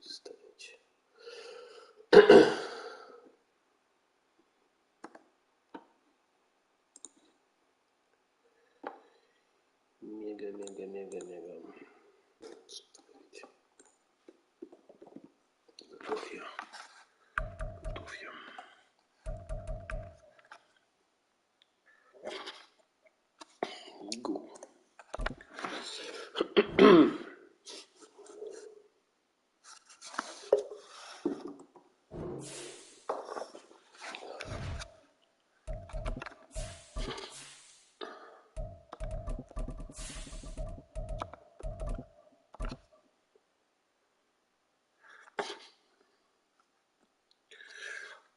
Ставить. Мега. Ставить. Готов я. Go.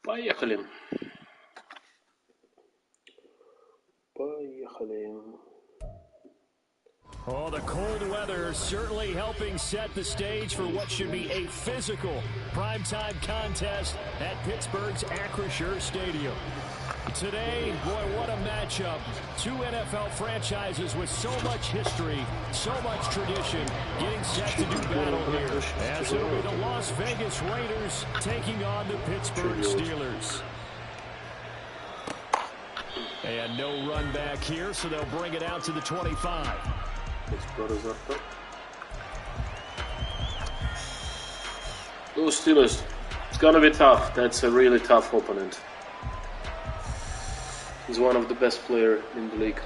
Поехали. Oh, the cold weather certainly helping set the stage for what should be a physical primetime contest at Pittsburgh's Acrisure Stadium. Today, boy, what a matchup. Two NFL franchises with so much history, so much tradition, getting set to do battle here. As it'll be the Las Vegas Raiders taking on the Pittsburgh Steelers. And no run back here, so they'll bring it out to the 25. Those Steelers, it's gonna be tough. That's a really tough opponent. He's one of the best players in the league.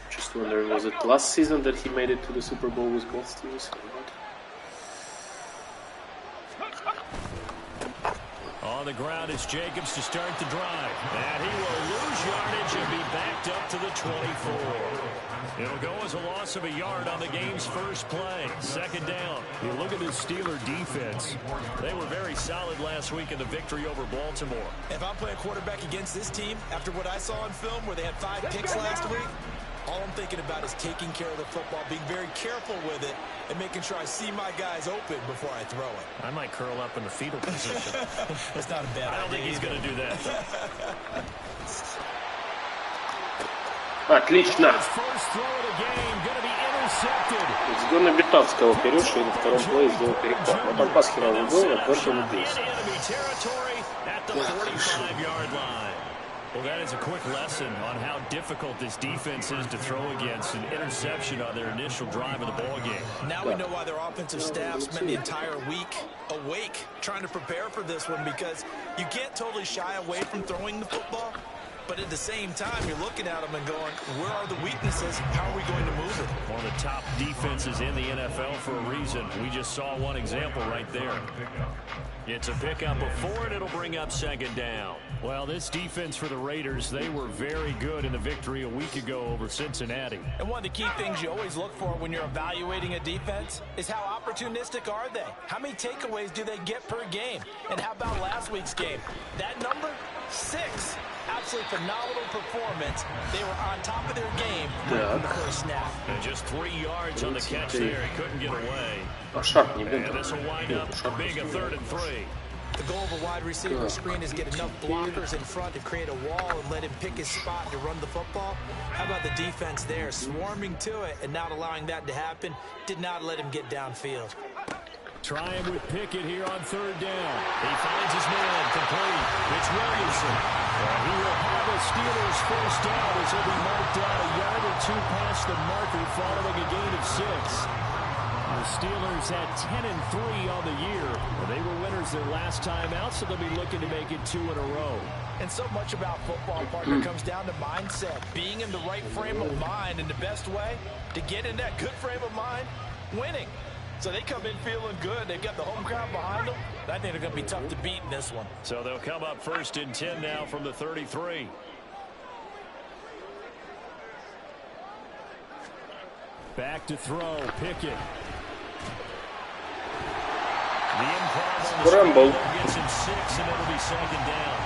Just wondering, was it last season that he made it to the Super Bowl with both Steelers or not? On the ground is Jacobs to start the drive. And he will lose yardage and be backed up to the 24. It'll go as a loss of a yard on the game's first play. Second down. You look at this Steeler defense. They were very solid last week in the victory over Baltimore. If I'm playing quarterback against this team, after what I saw on film where they had 5 picks last week, all I'm thinking about is taking care of the football, being very careful with it, and making sure I see my guys open before I throw it. I might curl up in the fetal position. That's not a bad idea. I don't think he's going to do that. Отлично. First throw of the game going to be intercepted. It's gonna be tough, сказал Кирюша, и на втором плее сделал перехват. Но там пас херовый был, а дальше не бейся. Well, that is a quick lesson on how difficult this defense is to throw against an interception on their initial drive of the ball game. Now we know why their offensive staff spent the entire week awake trying to prepare for this one, because you can't totally shy away from throwing the football, but at the same time, you're looking at them and going, where are the weaknesses? How are we going to move it? One of the top defenses in the NFL for a reason. We just saw one example right there. It's a pickup of 4, and it'll bring up second down. Well, this defense for the Raiders, they were very good in the victory a week ago over Cincinnati. And one of the key things you always look for when you're evaluating a defense is how opportunistic are they? How many takeaways do they get per game? And how about last week's game? That number? 6. Absolutely phenomenal performance. They were on top of their game from the first snap. And just 3 yards on the catch there. He couldn't get away. And this will wind up being a 3rd and 3. The goal of a wide receiver screen is get enough blockers in front to create a wall and let him pick his spot to run the football. How about the defense there, swarming to it and not allowing that to happen? Did not let him get downfield. Trying with Pickett here on 3rd down. He finds his man complete. It's Williamson. He will have a Steelers first down as he'll be marked down a yard or 2 past the marker following a gain of 6. The Steelers had 10-3 on the year. They were winners their last time out, so they'll be looking to make it 2 in a row. And so much about football, partner, comes down to mindset. Being in the right frame of mind, and the best way to get in that good frame of mind, winning. So they come in feeling good. They've got the home crowd behind them. I think they're going to be tough to beat in this one. So they'll come up 1st and 10 now from the 33. Back to throw, Pickett. The improv on Scramble. Gets him 6, and it'll be second down.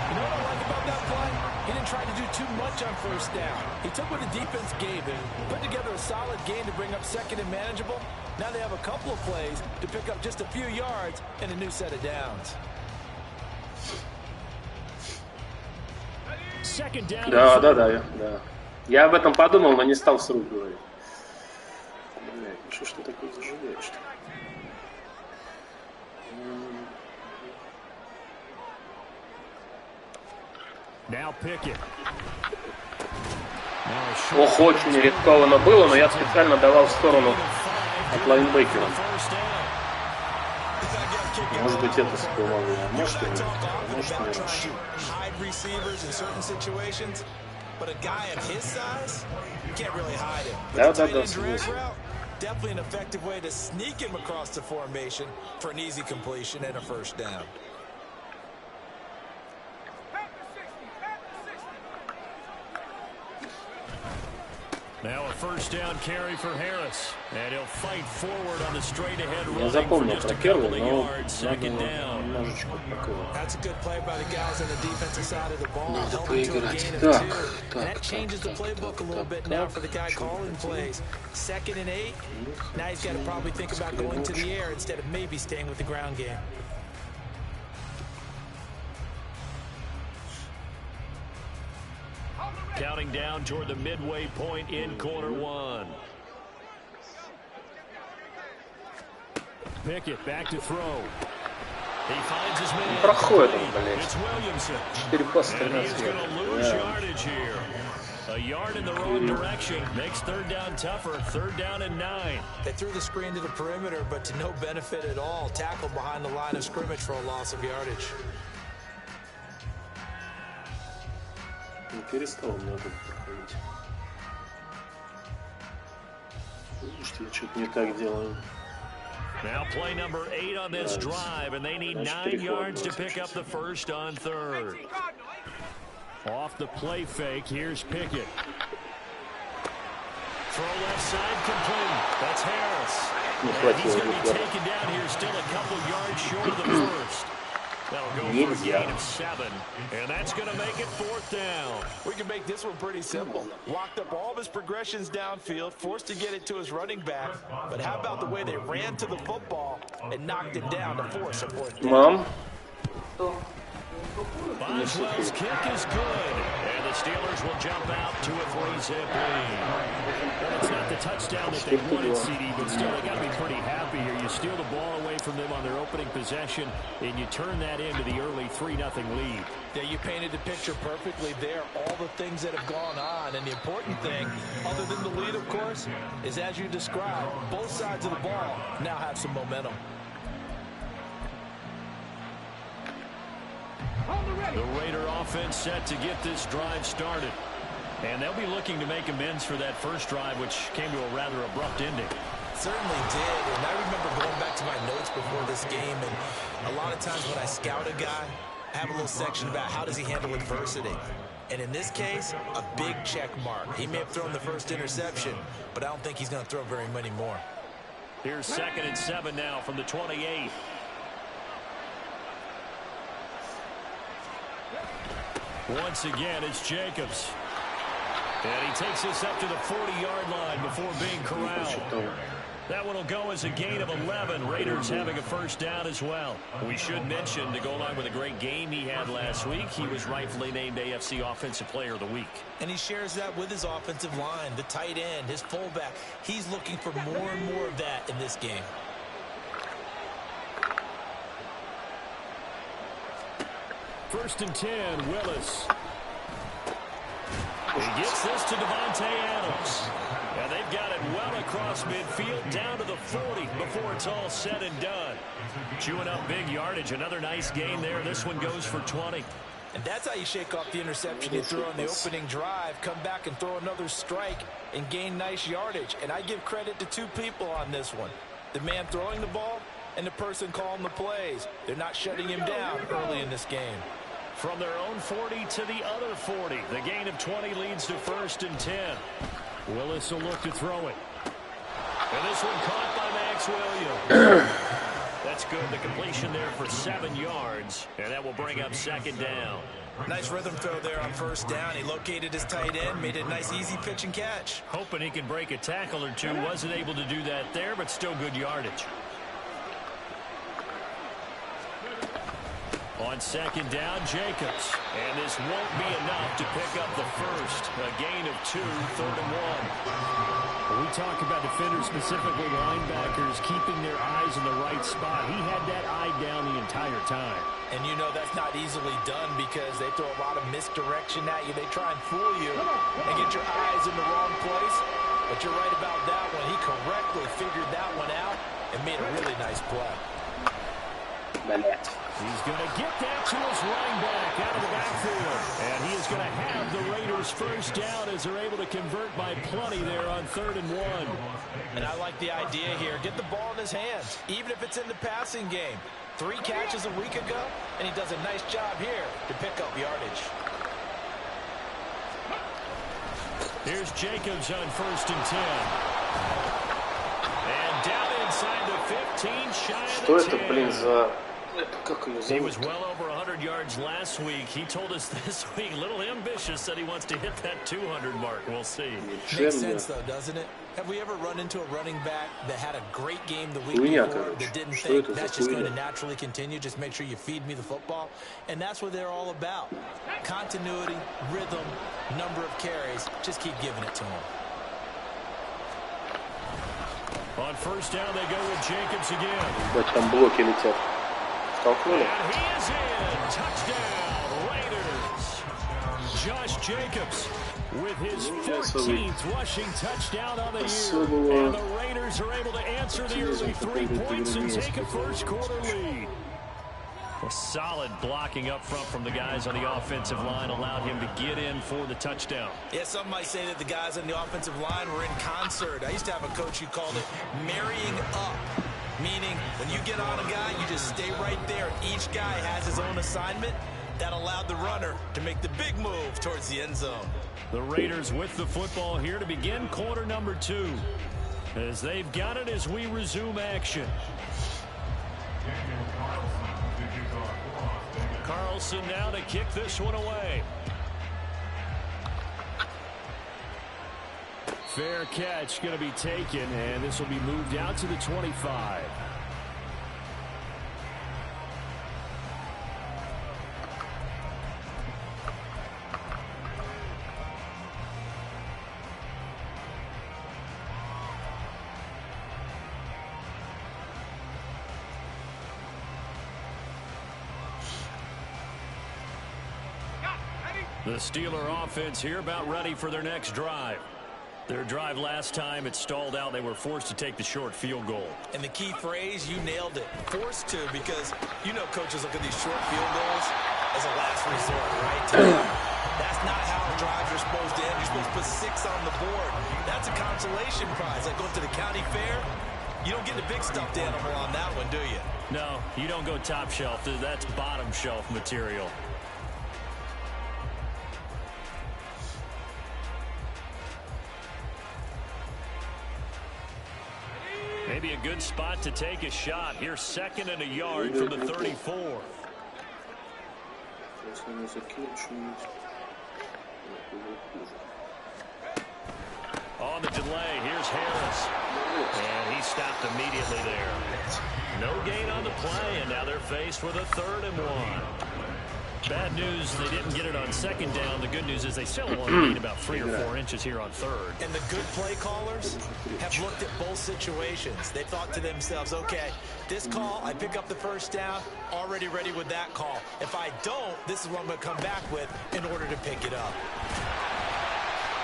You know what I like about that play? He didn't try to do too much on first down. He took what the defense gave him, put together a solid game to bring up second and manageable. Now they have a couple of plays to pick up just a few yards and a new set of downs. Second down. Да. Я об этом подумал, но не стал вслух говорить. Блядь, ну что ж ты такой заживаешь-то? Ох, очень рискованно было, но я специально давал в сторону от лайнбекера. Может быть, это всплывало, а может и нет. Может, не раньше. Да, согласен. Definitely an effective way to sneak him across the formation for an easy completion and a first down. Now a first down carry for Harris, and he'll fight forward on the straight ahead running for just a couple of yards. Second down. That's a good play by the guys on the defensive side of the ball. Helping to a gain of 2. And that changes the playbook a little bit now for the guy calling plays. 2nd and 8. Now he's got to probably think about going to the air instead of maybe staying with the ground game. Counting down toward the midway point in quarter 1. Pickett back to throw. He finds his man. Проходит он, блядь. It's Williamson. 4 паса, And 13 he's going to lose yardage here. A yard in the wrong direction makes third down tougher. Third down and 9. They threw the screen to the perimeter, but to no benefit at all. Tackled behind the line of scrimmage for a loss of yardage. Не перестал много проходить. Видишь, я что-то не так делаю. Now play number 8 on this drive, and they need 9 yards to pick up the first on third. Off the play fake, here's Pickett. Throw left side complete. That's Harris. And he's going to be taken down here, still a couple yards short of the first. That'll go for a gain of 7, and that's going to make it 4th down. We can make this one pretty simple. Locked up all of his progressions downfield, forced to get it to his running back. But how about the way they ran to the football and knocked him down to force a 4th down? Мам. Boswell's kick is good, and the Steelers will jump out to a 3-zip lead. Well, it's not the touchdown that they wanted, CD, but still, they got to be pretty happy here. You steal the ball away from them on their opening possession, and you turn that into the early 3-0 lead. Yeah, you painted the picture perfectly there. All the things that have gone on, and the important thing, other than the lead, of course, is as you described, both sides of the ball now have some momentum. The Raider offense set to get this drive started. And they'll be looking to make amends for that first drive, which came to a rather abrupt ending. Certainly did, and I remember going back to my notes before this game, and a lot of times when I scout a guy, I have a little section about how does he handle adversity. And in this case, a big check mark. He may have thrown the first interception, but I don't think he's going to throw very many more. Here's 2nd and 7 now from the 28. Once again, it's Jacobs. And he takes this up to the 40-yard line before being corralled. That one will go as a gain of 11. Raiders having a first down as well. We should mention, to go along with a great game he had last week, he was rightfully named AFC Offensive Player of the Week. And he shares that with his offensive line, the tight end, his fullback. He's looking for more and more of that in this game. First and 10, Willis. He gets this to Devontae Adams. And they've got it well across midfield, down to the 40 before it's all said and done. Chewing up big yardage. Another nice gain there. This one goes for 20. And that's how you shake off the interception you threw on the opening drive. Come back and throw another strike and gain nice yardage. And I give credit to two people on this one. The man throwing the ball and the person calling the plays. They're not shutting him down early in this game. From their own 40 to the other 40. The gain of 20 leads to 1st and 10. Willis will look to throw it. And this one caught by Max Williams. That's good. The completion there for 7 yards, and that will bring up second down. Nice rhythm throw there on first down. He located his tight end, made it a nice, easy pitch and catch. Hoping he can break a tackle or two. Wasn't able to do that there, but still good yardage. On second down, Jacobs. And this won't be enough to pick up the first. A gain of 2, 3rd and 1. When we talk about defenders, specifically linebackers, keeping their eyes in the right spot, he had that eye down the entire time. And you know that's not easily done because they throw a lot of misdirection at you. They try and fool you and get your eyes in the wrong place. But you're right about that one. He correctly figured that one out and made a really nice play. He's going to get that to his running back out of the backfield. And he is going to have the Raiders first down as they're able to convert by plenty there on 3rd and 1. And I like the idea here. Get the ball in his hands, even if it's in the passing game. 3 catches a week ago, and he does a nice job here to pick up yardage. Here's Jacobs on 1st and 10. And down inside the 15, shy of Что the это, 10. блин, за... Как ее He was зовут? well over 100 yards last week. He told us this week, a little ambitious, said he wants to hit that 200 mark. We'll see. Makes sense, though, doesn't it? Have we ever run into a running back that had a great game the week Хуйня, before, короче. that didn't Что think это за that's just going to хуйня? naturally continue, just make sure you feed me the football? And that's what they're all about. Continuity, rhythm, number of carries. Just keep giving it to him. On first down, they go with Jacobs again. Вот там блоки летят. Столкнули? And he is in. Touchdown, Raiders. Josh Jacobs with his 14th rushing touchdown on the year. And the Raiders are able to answer the early 3 points and take a first quarter lead. A solid blocking up front from the guys on the offensive line allowed him to get in for the touchdown. Yeah, some might say that the guys on the offensive line were in concert. I used to have a coach who called it marrying up, meaning when you get on a guy, you just stay right there. Each guy has his own assignment. That allowed the runner to make the big move towards the end zone. The Raiders with the football here to begin quarter number 2. As they've got it as we resume action. Carlson now to kick this one away. Fair catch going to be taken, and this will be moved out to the 25. The Steeler offense here about ready for their next drive. Their drive last time, it stalled out. They were forced to take the short field goal. And the key phrase, you nailed it. Forced to, because you know coaches look at these short field goals as a last resort, right? That's not how drives are supposed to end. You're supposed to put 6 on the board. That's a consolation prize. Like going to the county fair, you don't get the big stuffed animal on that one, do you? No, you don't go top shelf. That's bottom shelf material. Maybe a good spot to take a shot. Here's 2nd and a yard from the 34. On the delay, here's Harris. And he stopped immediately there. No gain on the play, and now they're faced with a 3rd and 1. Bad news, they didn't get it on 2nd down. The good news is they still only need about 3 or 4 inches here on 3rd. And the good play callers have looked at both situations. They thought to themselves, okay, this call, I pick up the first down, already ready with that call. If I don't, this is what I'm going to come back with in order to pick it up.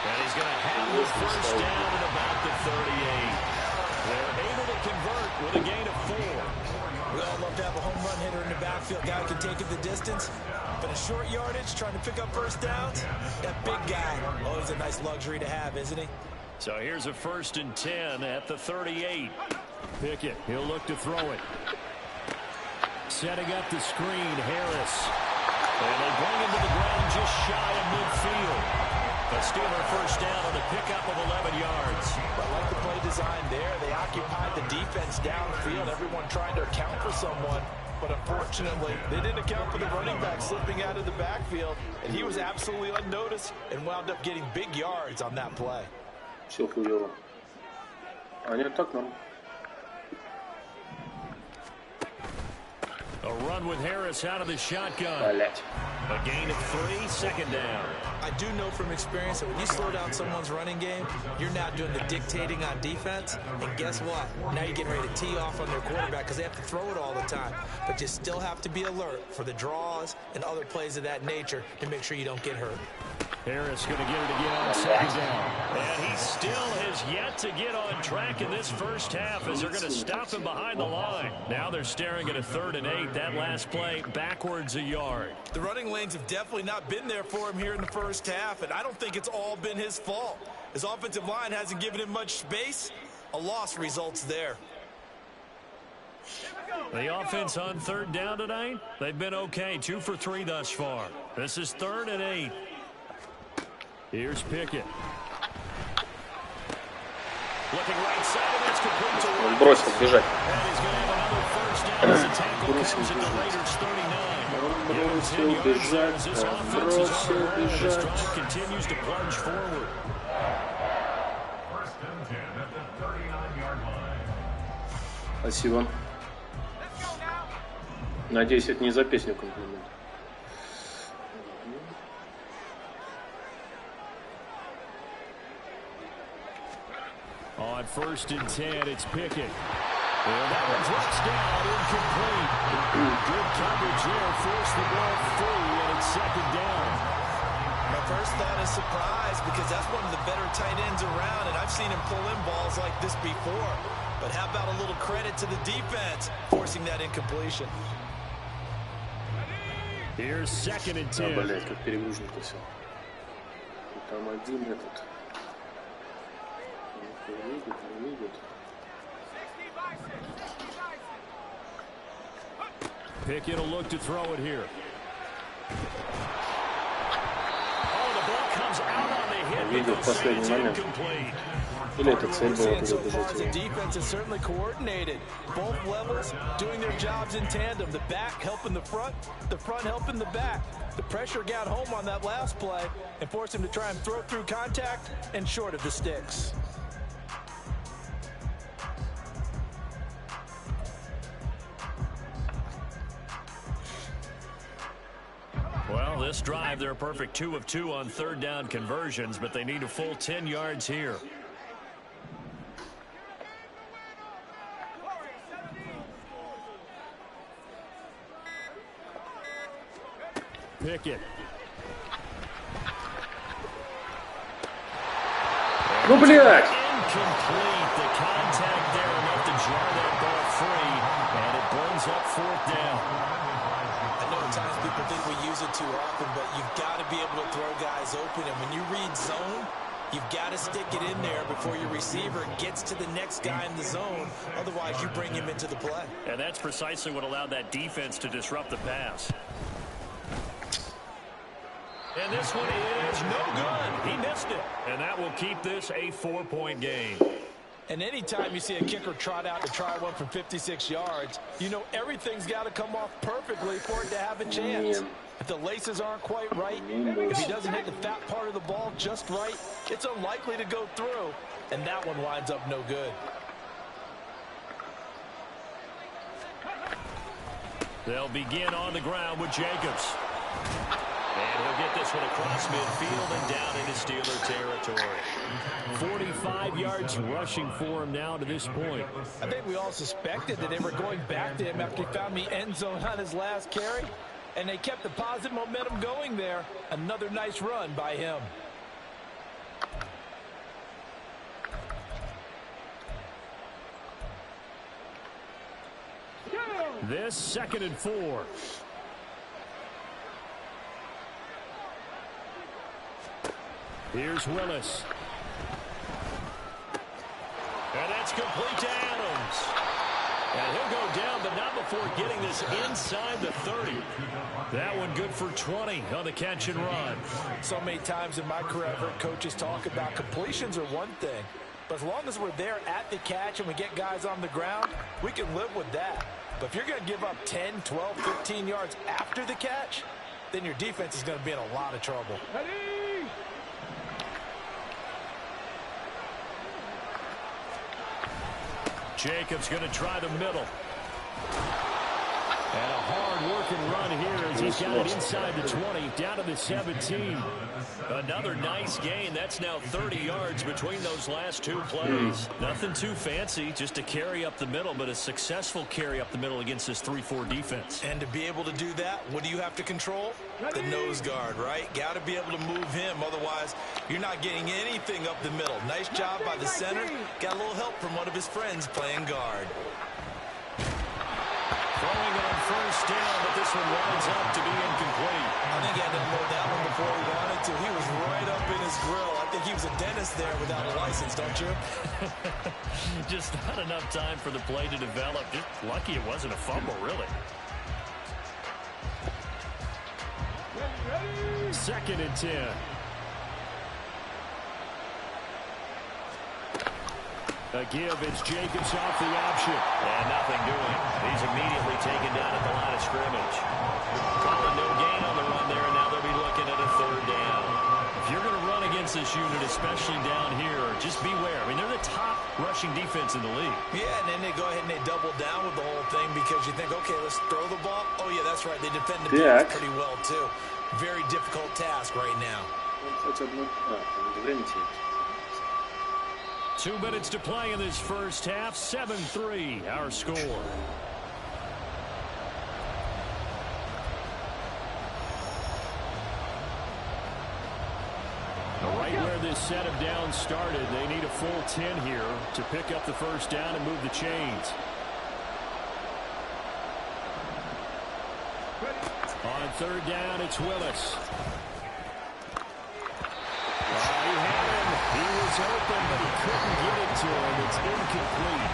And he's going to have the first down at about the 38. They're able to convert with a gain of 4. We all love to have a home run hitter in the backfield. Guy who can take it the distance. But a short yardage, trying to pick up first downs, that big guy, always a nice luxury to have, isn't he? So here's a 1st and 10 at the 38. Pickett, he'll look to throw it. Setting up the screen, Harris. And they bring him to the ground just shy of midfield. A Steeler first down on a pickup of 11 yards. I like the play design there. They occupied the defense downfield, everyone trying to account for someone. But unfortunately, they didn't account for the running back slipping out of the backfield. And he was absolutely unnoticed and wound up getting big yards on that play. Все хуёво. А нет, так нам. A run with Harris out of the shotgun. Блять. A gain of 3, second down. I do know from experience that when you slow down someone's running game, you're now doing the dictating on defense. And guess what? Now you're getting ready to tee off on their quarterback because they have to throw it all the time. But you still have to be alert for the draws and other plays of that nature to make sure you don't get hurt. Harris going to get it again on second down. And he still has yet to get on track in this first half as they're going to stop him behind the line. Now they're staring at a 3rd and 8. That last play backwards a yard. The running lanes have definitely not been there for him here in the first half, and I don't think it's all been his fault. His offensive line hasn't given him much space. A loss results there. The offense on 3rd down tonight, they've been okay. 2 for 3 thus far. This is 3rd and 8. Here's Pickett. Looking right side, and that's complete to Он бросил бежать. And he's going to have another first down as the tackle comes at the Raiders 39. Бросил бежать. This offense is on the roll, and this drive continues to plunge forward. Спасибо. Надеюсь, это не за песню комплимент. On 1st and 10, it's Pickett. And that one drops down, incomplete. Good coverage there, forced the ball free, and it's 2nd down. My first thought is surprise because that's one of the better tight ends around, and I've seen him pull in balls like this before. But how about a little credit to the defense forcing that incompletion? Here's 2nd and 10. Блять, как перегружено-то все. Там один этот. Не видит. Pickett will look to throw it here. Oh, the ball comes out on the hit. Видел в последний момент. Или это цель была туда бежать его. The defense is certainly coordinated. Both levels doing their jobs in tandem. The back helping the front helping the back. The pressure got home on that last play and forced him to try and throw through contact and short of the sticks. Well, this drive, they're a perfect 2 of 2 on 3rd down conversions, but they need a full 10 yards here. Pickett. Ну, блядь! Incomplete. The contact there enough to jar that ball free, and it brings up 4th down. I know at times people think we use it too often, but you've got to be able to throw guys open, and when you read zone, you've got to stick it in there before your receiver gets to the next guy in the zone. Otherwise, you bring him into the play. And that's precisely what allowed that defense to disrupt the pass. And this one is no good. He missed it. And that will keep this a 4-point game. And anytime you see a kicker trot out to try one from 56 yards, you know everything's got to come off perfectly for it to have a chance. If the laces aren't quite right, if he doesn't hit the fat part of the ball just right, it's unlikely to go through. And that one winds up no good. They'll begin on the ground with Jacobs. And he'll get this one across midfield and down into Steeler territory. 45 yards rushing for him now to this point. I think we all suspected that they were going back to him after he found the end zone on his last carry. And they kept the positive momentum going there. Another nice run by him. This 2nd and 4. Here's Willis. And that's complete to Adams. And he'll go down, but not before getting this inside the 30. That one good for 20 on the catch and run. So many times in my career, I've heard coaches talk about completions are one thing. But as long as we're there at the catch and we get guys on the ground, we can live with that. But if you're going to give up 10, 12, 15 yards after the catch, then your defense is going to be in a lot of trouble. Jacobs going to try the middle. And a hard-working run here as he's got it inside the 20, down to the 17. Another nice gain. That's now 30 yards between those last two plays. Nothing too fancy, just a carry up the middle, but a successful carry up the middle against this 3-4 defense. And to be able to do that, what do you have to control? The nose guard, right? Got to be able to move him. Otherwise, you're not getting anything up the middle. Nice job by the center. Got a little help from one of his friends playing guard. Throwing it on first down, but this one winds up to be incomplete. I think he had to blow that one before he wanted to. He was right up in his grill. I think he was a dentist there without a license, don't you? Just not enough time for the play to develop. Just lucky it wasn't a fumble, really. Second and 10. A give, it's Jacobs off the option. And nothing doing. He's immediately taken down at the line of scrimmage. Calling no gain on the run there, and now they'll be looking at a third down. If you're going to run against this unit, especially down here, just beware. I mean, they're the top rushing defense in the league. Yeah, and then they go ahead and they double down with the whole thing because you think, okay, let's throw the ball. Oh, yeah, that's right. They defend the pass pretty well, too. Very difficult task right now. 2 minutes to play in this first half. 7-3, our score. Right where this set of downs started, they need a full 10 here to pick up the first down and move the chains. On third down, it's Willis. He had him. He was open, but he couldn't get it to him. It's incomplete.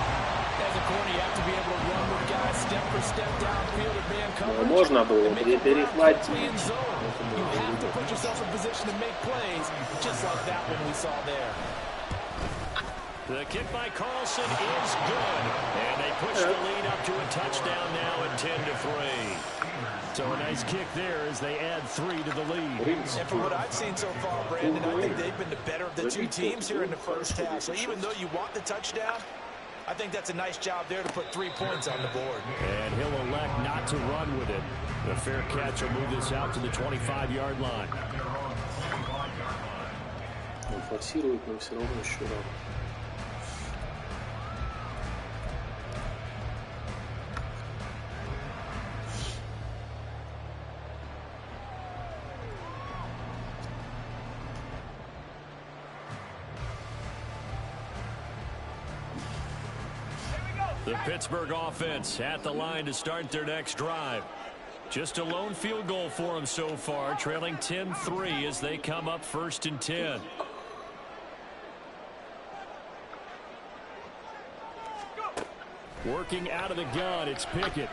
As a corner, you have to be able to run with guys step for step downfield and man coverage. Можно было перехватить. You have to put yourself in position to make plays, just like that one we saw there. The kick by Carlson is good. And they push the lead up to a touchdown now at 10-3. So a nice kick there as they add 3 to the lead. And from what I've seen so far, Brandon, I think they've been the better of the two teams here in the first half. So even though you want the touchdown, I think that's a nice job there to put 3 points on the board. And he'll elect not to run with it. The fair catch will move this out to the 25-yard line. Он форсирует, но все равно еще рано. The Pittsburgh offense at the line to start their next drive. Just a lone field goal for them so far, trailing 10-3 as they come up 1st and 10. Working out of the gun, it's Pickett.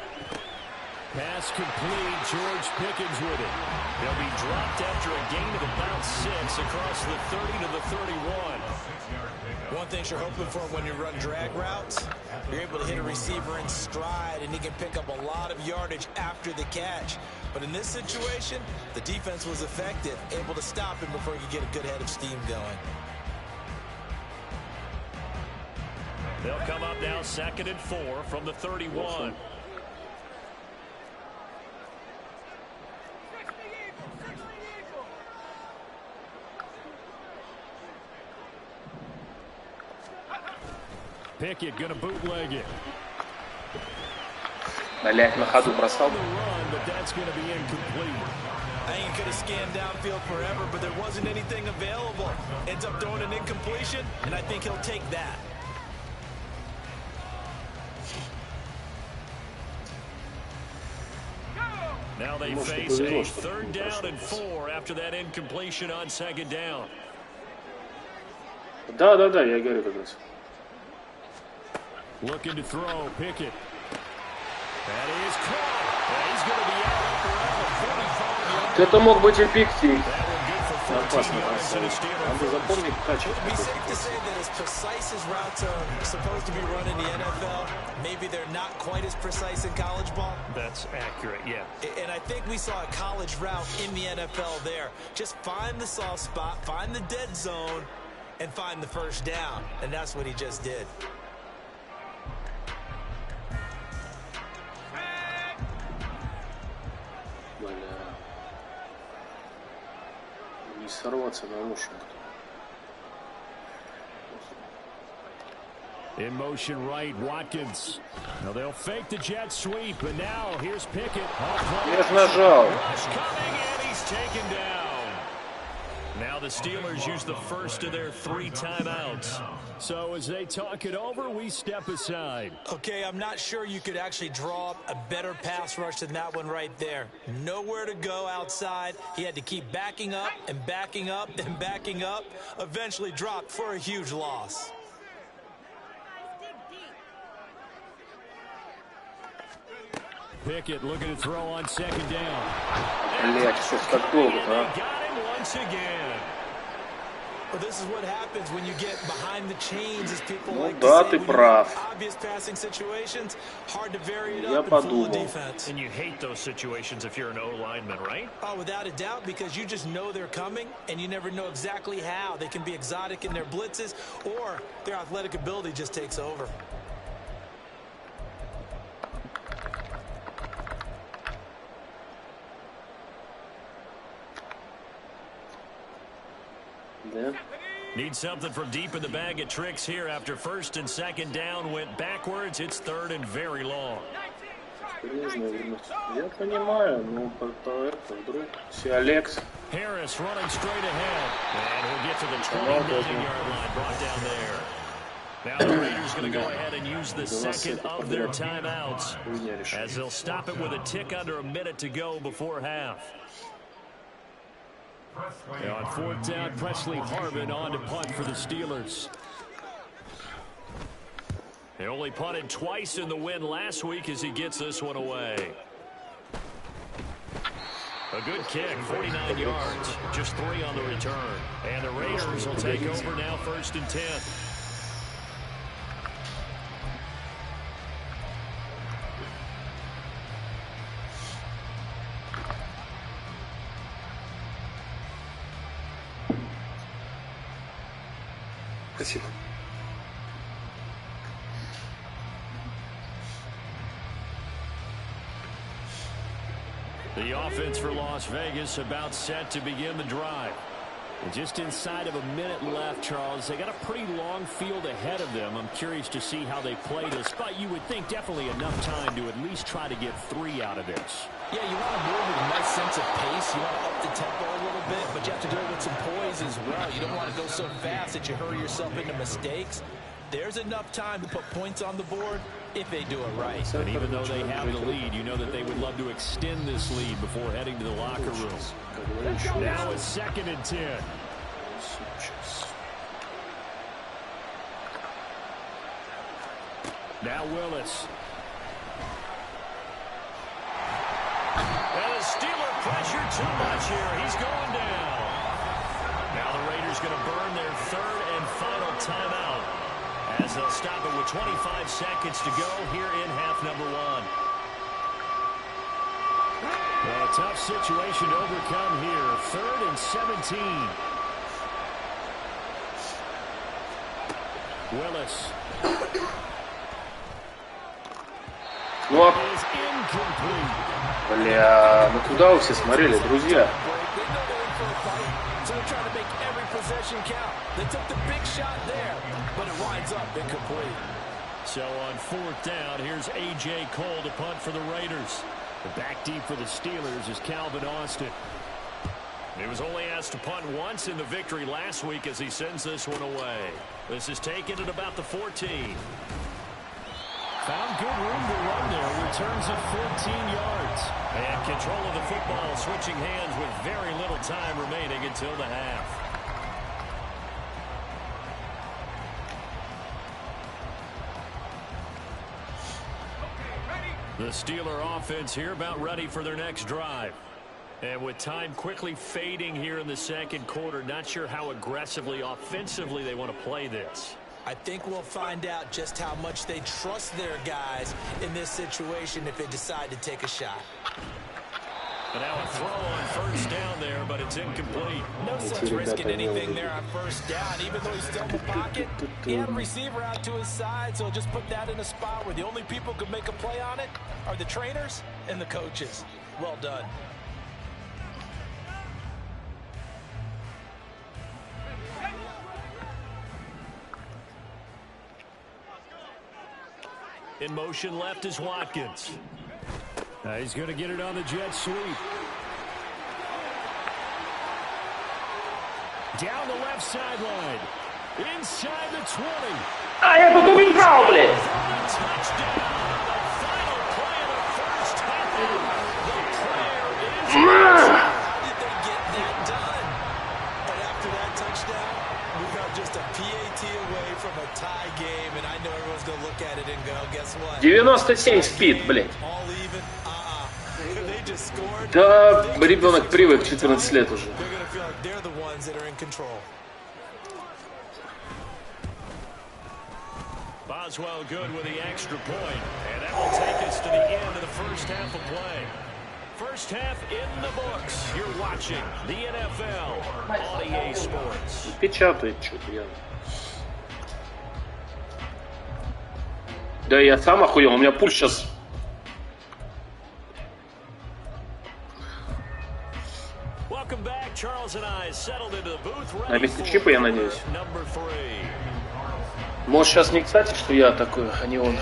Pass complete, George Pickens with it. They'll be dropped after a gain of about 6 across the 30 to the 31. One thing you're hoping for when you run drag routes, you're able to hit a receiver in stride, and he can pick up a lot of yardage after the catch. But in this situation, the defense was effective, able to stop him before he could get a good head of steam going. They'll come up now 2nd and 4 from the 31. Pickett gonna bootleg it. Блять, на ходу бросал. I ain't could have scanned downfield forever, but there wasn't anything available. Ends up throwing an incompletion, and I think he'll take that. Now they face a 3rd down and 4 after that incompletion on 2nd down. Да, я говорю как раз. Looking to throw, Pickett. Это мог быть эффектив. Опасно. Надо запомнить качество. That's accurate, yeah. And I think we saw a college route in the NFL there. Just find the soft spot, find the dead zone, and find the first down. And that's what he just did. Не сорваться на Вашингтон. In motion right, Watkins. Now they'll fake the jet sweep, and now here's Pickett. Я ж нажал. Rush coming, and he's taken down. Now the Steelers use the first of their 3 timeouts. So as they talk it over, we step aside. Okay, I'm not sure you could actually draw up a better pass rush than that one right there. Nowhere to go outside. He had to keep backing up and backing up and backing up. Eventually dropped for a huge loss. Pickett looking to throw on second down. Блять, что ж так долго, а? Got him once again. Well, this is what happens when you get behind the chains, as people Ну like да, to say. ты When прав. you have obvious passing situations, hard to vary it Я up and fool the подумал. defense. And you hate those situations if you're an O-lineman, right? Oh, without a doubt, because you just know they're coming, and you never know exactly how. They can be exotic in their blitzes, or their athletic ability just takes over. Да? Need something from deep in the bag of tricks here after first and second down went backwards. It's third and very long. Я понимаю, но это вдруг все Алекс. Harris running straight ahead. And he'll get to the 29-yard line, brought down there. Now the Raiders going to go ahead and use the second of their timeouts, as they'll stop it with a tick under a minute to go before half. Now on 4th down, Presley Harvin on to punt for the Steelers. He only punted twice in the win last week as he gets this one away. A good kick, 49 yards, just 3 on the return. And the Raiders will take over now, 1st and 10. Спасибо. The offense for Las Vegas about set to begin the drive. And just inside of a minute left, Charles. They got a pretty long field ahead of them. I'm curious to see how they play this, but you would think definitely enough time to at least try to get 3 out of this. Yeah, you want to move with a nice sense of pace. You want to up the tempo a little bit, but you have to do it with some poise as well. You don't want to go so fast that you hurry yourself into mistakes. There's enough time to put points on the board if they do it right. And even though they have the lead, you know that they would love to extend this lead before heading to the locker room. Now it's 2nd and 10. Now Willis. And the Steeler pressure too much here. He's going down. Now the Raiders going to burn their 3rd and final timeout, as they'll stop it with 25 seconds to go here in half number 1. Well, a tough situation to overcome here. 3rd and 17. Willis. Ну, Is incomplete. бля, ну куда вы все смотрели, друзья? So they're trying to make every possession count. They took the big shot there, but it winds up incomplete. So on 4th down, here's A.J. Cole to punt for the Raiders. The back deep for the Steelers is Calvin Austin. He was only asked to punt once in the victory last week as he sends this one away. This is taken at about the 14. Found good room to run there. Returns at 14 yards. And control of the football switching hands with very little time remaining until the half. The Steeler offense here about ready for their next drive. And with time quickly fading here in the second quarter, not sure how aggressively, offensively they want to play this. I think we'll find out just how much they trust their guys in this situation if they decide to take a shot. And now a throw on first down there, but it's incomplete. No sense risking anything there on first down. Even though he's still in the pocket, he had a receiver out to his side, so just put that in a spot where the only people who can make a play on it are the trainers and the coaches. Well done. In motion left is Watkins. He's going to get it on the jet sweep. Down the left sideline. Inside the 20. А, я тут убежал, блядь! Just a PAT away from a tie game, and I know everyone's going to look at it and go, guess what? 97 спид, блядь. Да, ребенок привык, 14 лет уже. Boswell good with the extra point, and that will take us to the end of the first half of play. First half in the books. You're watching the NFL on EA Sports. Печатает что-то я. Да я сам охуел, у меня пульс сейчас. На месте чипа, я надеюсь. Может, сейчас не кстати, что я такой, а не он.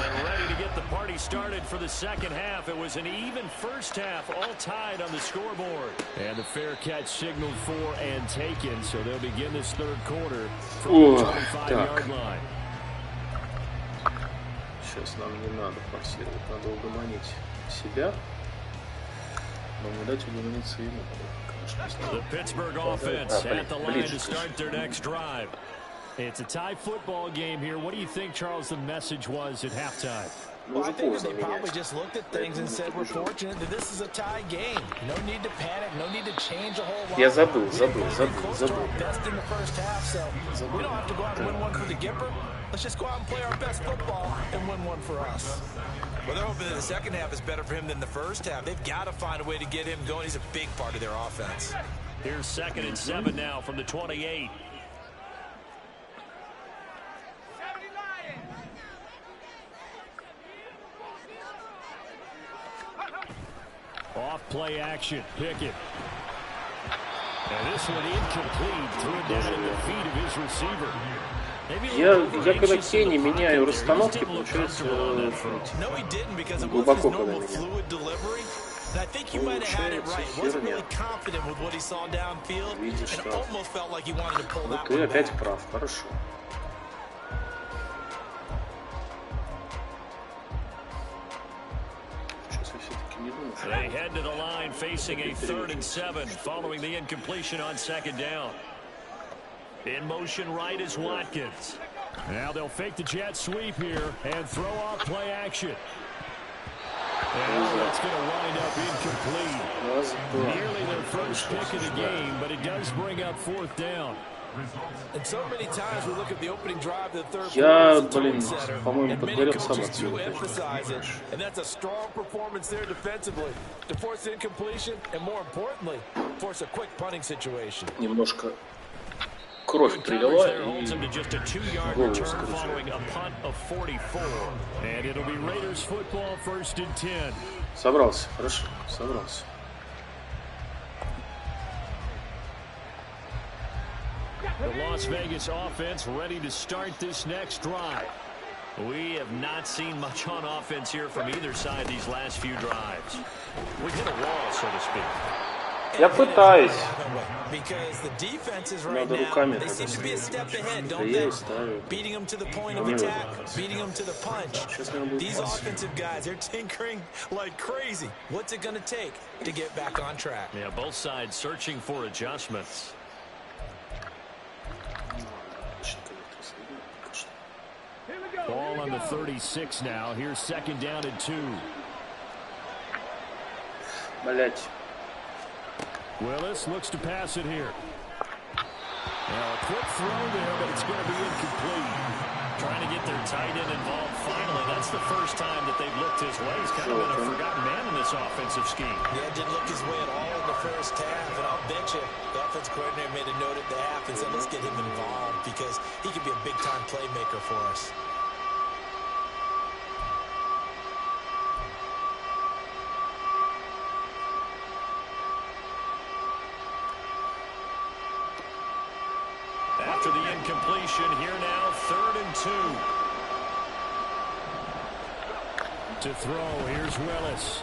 Started for the second half. It was an even first half, all tied on the scoreboard. And the fair catch signaled for and taken, so they'll begin this third quarter from the 25-yard line. Сейчас нам не надо форсировать, надо угомонить себя, но не дать угомониться ему. The Pittsburgh offense at the line to start their next drive. It's a tie football game here. What do you think, Charles, the message was at halftime? Well, I think they probably just looked at things and said, we're fortunate that this is a tie game. No need to panic, no need to change a whole lot. Я забыл. Best in the first half, so we don't have to go out and win one for the Gipper. Let's just go out and play our best football and win one for us. Well, they're hoping that the second half is better for him than the first half. They've got to find a way to get him going. He's a big part of their offense. Here's 2nd and 7 now from the 28. Off play action, Pickett. And this one incomplete, threw it down at the feet of his receiver. Я когда тени меняю расстановки, получается глубоко когда меняю. Видишь, что... Ну ты опять прав, хорошо. They head to the line facing a 3rd and 7 following the incompletion on 2nd down. In motion right is Watkins. Now they'll fake the jet sweep here and throw off play action. And that's going to wind up incomplete. Nearly their first pick of the game, but it does bring up 4th down. And so many times we look at the opening drive of the third Я, блин, по-моему, подгорел сам от всего. And that's a strong performance there defensively to force incompletion and, more importantly, force a quick punting situation. Немножко кровь привела и голову скрутила. And it'll be Raiders football 1st and 10. Собрался, хорошо, собрался. The Las Vegas offense ready to start this next drive. We have not seen much on offense here from either side these last few drives. We hit a wall, so to speak. Я пытаюсь. Because the defenses right now, they seem to be a step ahead, don't they? Beating them to the point of attack, beating them to the punch. These offensive guys, they're tinkering like crazy. What's it going to take to get back on track? Yeah, both sides searching for adjustments. Ball on the 36 now. Here's 2nd down and 2. Блять. Willis looks to pass it here. Now a quick throw there, but it's going to be incomplete. Trying to get their tight end involved finally. That's the first time that they've looked his way. He's kind of been a forgotten man in this offensive scheme. Yeah, didn't look his way at all in the first half. And I'll bet you the offensive coordinator made a note at the half and said, let's get him involved because he could be a big-time playmaker for us. After the incompletion, here now, 3rd and 2. To throw, here's Willis.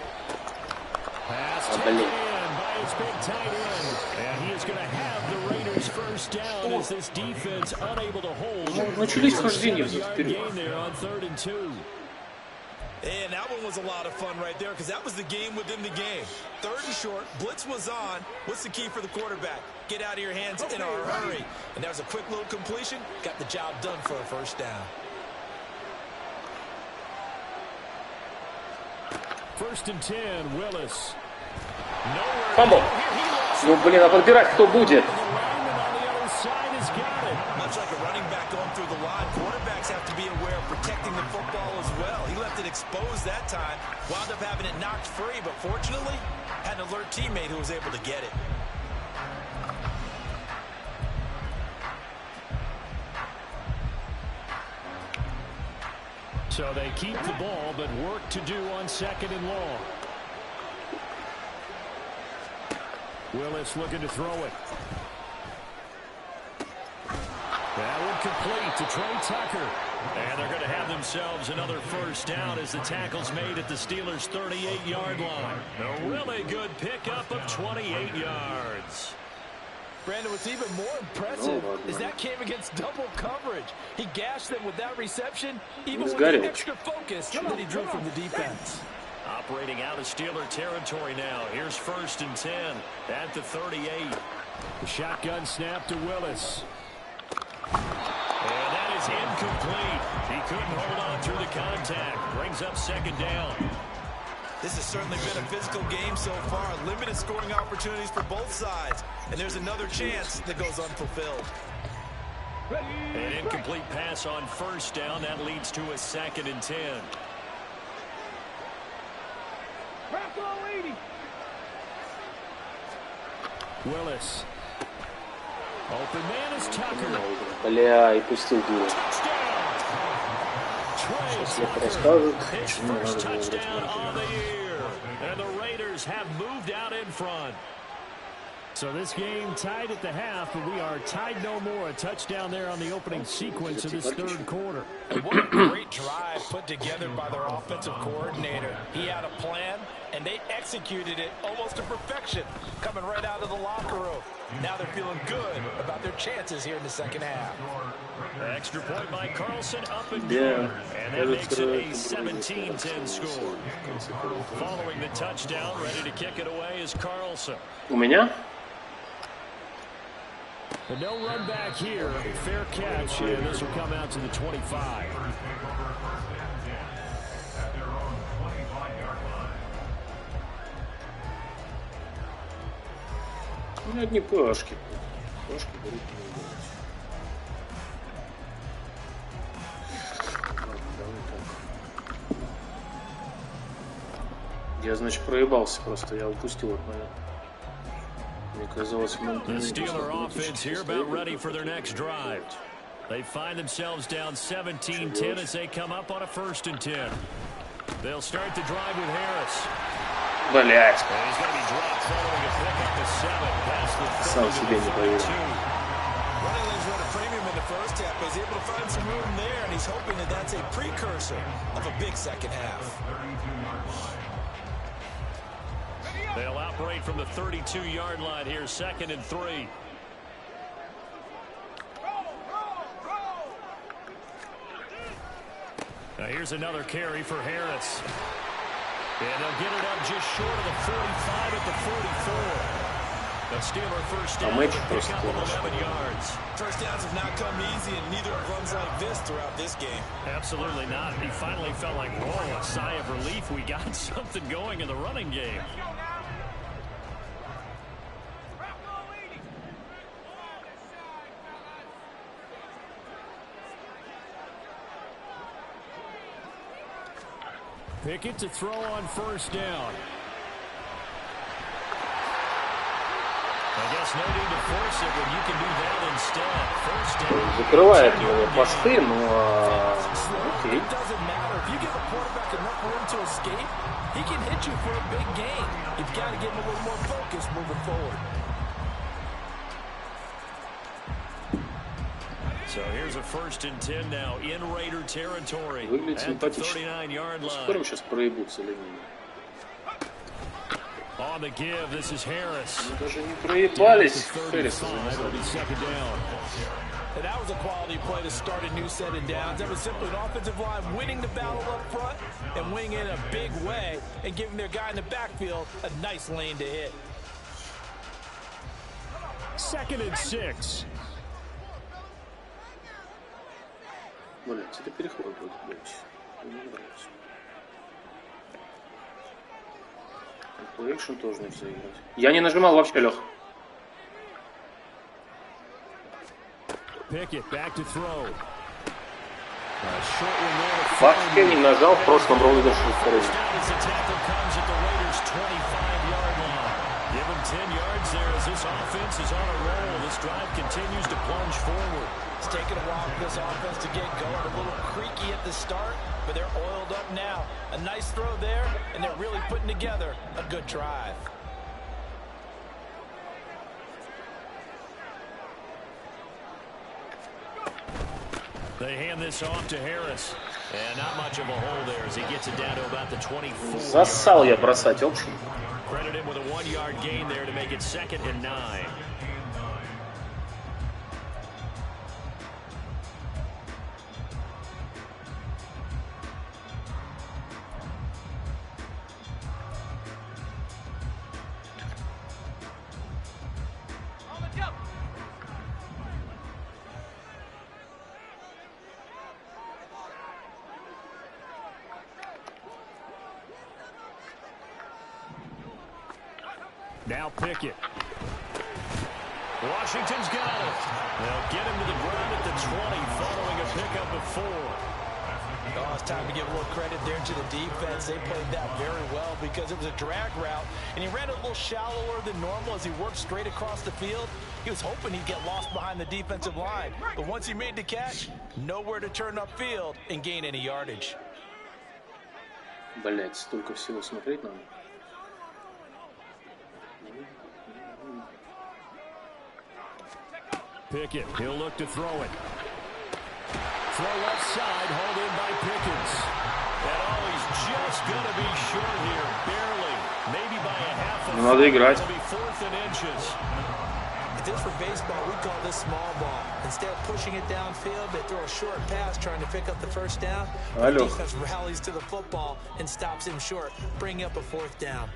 Pass taken in by his big tight end. And he is going to have the Raiders first down as this defense unable to hold. Начались хождения вперед. Gain there on 3rd and 2. And that one was a lot of fun right there because that was the game within the game. 3rd and short, blitz was on. What's the key for the quarterback? Get out of your hands in a hurry. And that was a quick little completion. Got the job done for a first down. 1st and 10, Willis. Фамбл. Ну, блин, а подбирать кто будет? Much like a running back going through the line, quarterbacks have to be aware of protecting the football as well. He left it exposed that time, wound up having it knocked free, but fortunately, had an alert teammate who was able to get it. So they keep the ball, but work to do on 2nd and long. Willis looking to throw it. That one complete to Trey Tucker. And they're going to have themselves another first down as the tackle's made at the Steelers' 38-yard line. A really good pickup of 28 yards. Brandon, what's even more impressive is that came against double coverage. He gashed them with that reception, even with the extra focus that he drew from the defense. Operating out of Steeler territory now. Here's 1st and 10 at the 38. The shotgun snap to Willis. And that is incomplete. He couldn't hold on through the contact. Brings up 2nd down. This has certainly been a physical game so far. Limited scoring opportunities for both sides. And there's another chance that goes unfulfilled. An incomplete pass on 1st down. That leads to a 2nd and 10. Willis. Open man is Tucker. Бля, и пустил дуру. Если расскажут, His first touchdown on the year. And the Raiders have moved out in front. So this game tied at the half, but we are tied no more. A touchdown there on the opening sequence of this 3rd quarter. And what a great drive put together by their offensive coordinator. He had a plan, and they executed it almost to perfection, coming right out of the locker room. Now they're feeling good about their chances here in the 2nd half. Extra point by Carlson, up and good. And that makes it a 17-10 score. Following the touchdown, ready to kick it away is Carlson. У меня? But no run back here. Fair catch, and this will come out to the 25. У меня одни пашки. Пашки берут не делать. Ладно, давай так. Я, значит, проебался просто. Я упустил этот момент. Мне казалось, the Steeler offense here about ready for their next drive. They find themselves down 17-10 as they come up on a 1st and 10. They'll start the drive with Harris. Блять. And he's going to be dropped following a pickup of 7 past the 30 Сам себе не поверил. Running lanes run a premium in the first half, but he's able to find some room there, and he's hoping that that's a precursor of a big 2nd half. They'll operate from the 32-yard line here, 2nd and 3. Now here's another carry for Harris. And they'll get it up just short of the 45 at the 44. The Steeler first down, pick up 11 yards. First downs have not come easy, and neither have runs like this throughout this game. Absolutely not. He finally felt like, whoa, a sigh of relief. We got something going in the running game. Pickett to throw on first down. I guess no need to force it when you can do that instead. First down. Закрывает его посты, но окей. He can hit you for a big gain. You've got to give him a little more focus moving forward. So here's a 1st and 10 now in Raider territory. Выглядит At the симпатично. 39-yard line. Скоро сейчас проебутся или нет? On the give, this is Harris. Даже не проебались. Харриса And that was a quality play to start a new set of downs. That was simply an offensive line winning the battle up front and winning in a big way and giving their guy in the backfield a nice lane to hit. 2nd and 6. Блять, это переход будет, блять. Мне не нравится. Экшн тоже нельзя играть. Я не нажимал вообще, Лех. Вообще не нажал, в прошлом ролике шел второй. Give him 10 yards there as this offense is on a roll. This drive continues to plunge forward. It's taken a while for this offense to get going. A little creaky at the start, but they're oiled up now. A nice throw there, and they're really putting together a good drive. They hand this off to Harris. And not much of a hole there as he gets it down to about the 24. Засал я бросать опшн. Credit him with a 1-yard gain there to make it 2nd and 9. Now Pickett. Washington's got it. They'll get him to the ground at the 20 following a pickup of 4. Oh, it's time to give a little credit there to the defense. They played that very well because it was a drag route, and he ran it a little shallower than normal as he worked straight across the field. He was hoping he'd get lost behind the defensive line, but once he made the catch, nowhere to turn upfield and gain any yardage. Блять, столько всего смотреть надо. Pickett, he'll look to throw it. Throw left side, hauled in by Pickens. And oh, he's just going to be short here, barely. Maybe by a half a foot. Надо играть. It'll be 4th and inches. If this were baseball, we call this small ball. Instead of pushing it downfield, they throw a short pass trying to pick up the 1st down. The defense rallies to the football and stops him short, bringing up a 4th down.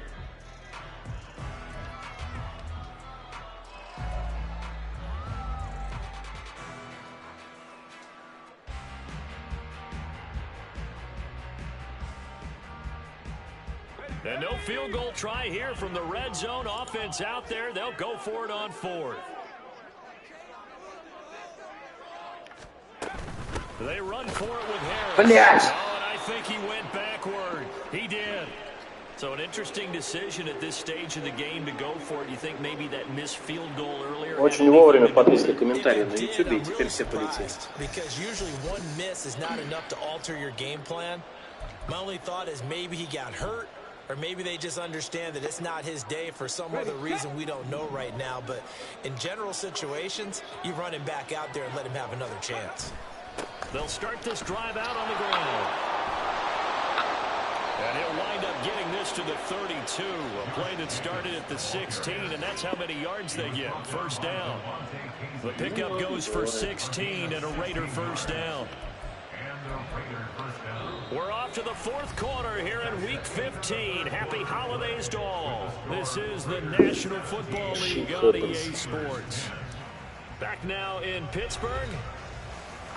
And no field goal try here from the red zone. Offense out there. They'll go for it on 4th. They run for it with Harris. Oh, and I think he went backward. He did. So an interesting decision at this stage of the game to go for it. You think maybe that missed field goal earlier? Очень вовремя подписка комментарии на YouTube, и теперь все полетели. Because usually one miss is not enough to alter your game plan. My only thought is maybe he got hurt. Or maybe they just understand that it's not his day for some other reason we don't know right now. But in general situations, you run him back out there and let him have another chance. They'll start this drive out on the ground. And he'll wind up getting this to the 32. A play that started at the 16, and that's how many yards they get. 1st down. The pickup goes for 16 and a Raider 1st down. We're off to the 4th quarter here in Week 15. Happy holidays to all. This is the National Football League on EA Sports. Back now in Pittsburgh.